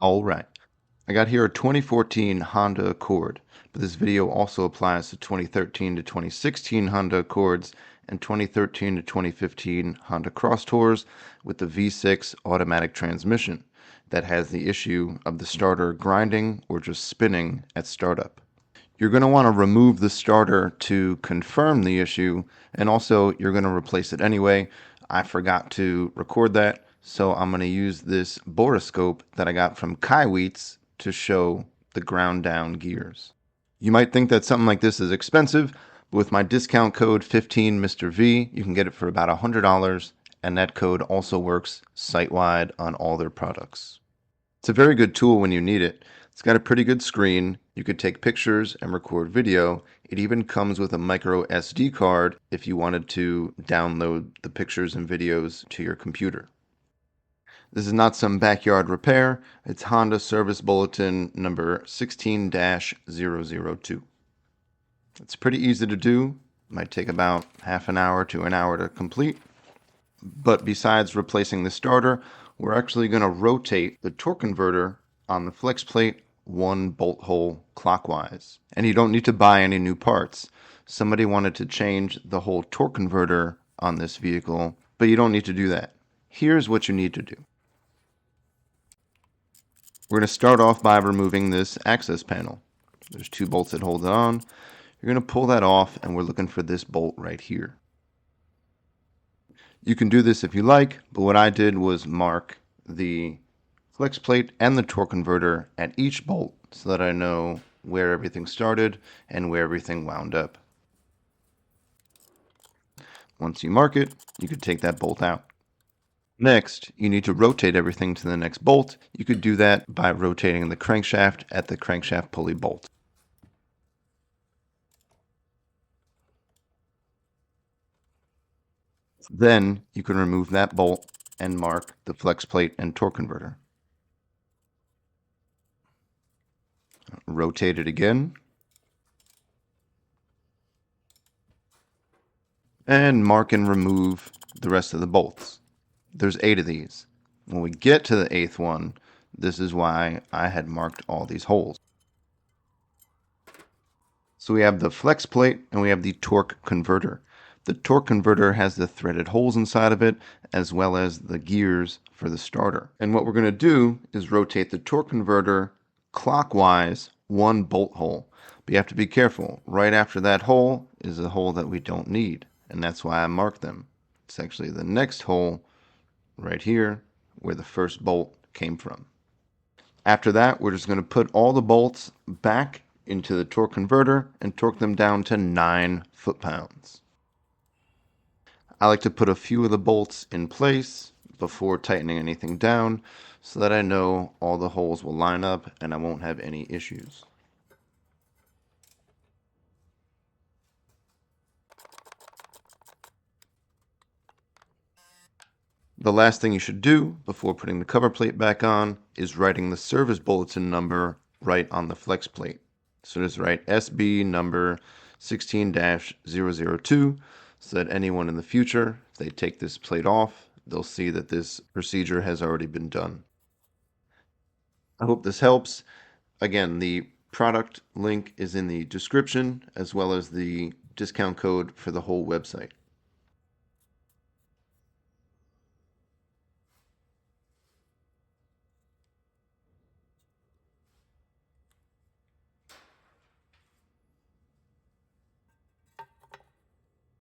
Alright, I got here a 2014 Honda Accord, but this video also applies to 2013 to 2016 Honda Accords and 2013 to 2015 Honda Crosstours with the V6 automatic transmission that has the issue of the starter grinding or just spinning at startup. You're going to want to remove the starter to confirm the issue, and also you're going to replace it anyway. I forgot to record that, so I'm going to use this Boroscope that I got from Kaiweets to show the ground down gears. You might think that something like this is expensive, but with my discount code 15MrV, you can get it for about $100, and that code also works site-wide on all their products. It's a very good tool when you need it. It's got a pretty good screen. You could take pictures and record video. It even comes with a micro SD card if you wanted to download the pictures and videos to your computer. This is not some backyard repair. It's Honda Service Bulletin number 16-002. It's pretty easy to do. It might take about half an hour to an hour to complete. But besides replacing the starter, we're actually going to rotate the torque converter on the flex plate one bolt hole clockwise. And you don't need to buy any new parts. Somebody wanted to change the whole torque converter on this vehicle, but you don't need to do that. Here's what you need to do. We're going to start off by removing this access panel. There's two bolts that hold it on. You're going to pull that off, and we're looking for this bolt right here. You can do this if you like, but what I did was mark the flex plate and the torque converter at each bolt so that I know where everything started and where everything wound up. Once you mark it, you could take that bolt out. Next, you need to rotate everything to the next bolt. You could do that by rotating the crankshaft at the crankshaft pulley bolt. Then you can remove that bolt and mark the flex plate and torque converter. Rotate it again. And mark and remove the rest of the bolts. There's 8 of these. When we get to the 8th one, this is why I had marked all these holes. So we have the flex plate and we have the torque converter. The torque converter has the threaded holes inside of it, as well as the gears for the starter. And what we're going to do is rotate the torque converter clockwise one bolt hole. But you have to be careful. Right after that hole is a hole that we don't need, and that's why I marked them. It's actually the next hole right here where the first bolt came from. After that, we're just going to put all the bolts back into the torque converter and torque them down to 9 foot-pounds. I like to put a few of the bolts in place before tightening anything down so that I know all the holes will line up and I won't have any issues. The last thing you should do before putting the cover plate back on is writing the service bulletin number right on the flex plate. So just write SB number 16-002 so that anyone in the future, if they take this plate off, they'll see that this procedure has already been done. I hope this helps. Again, the product link is in the description as well as the discount code for the whole website.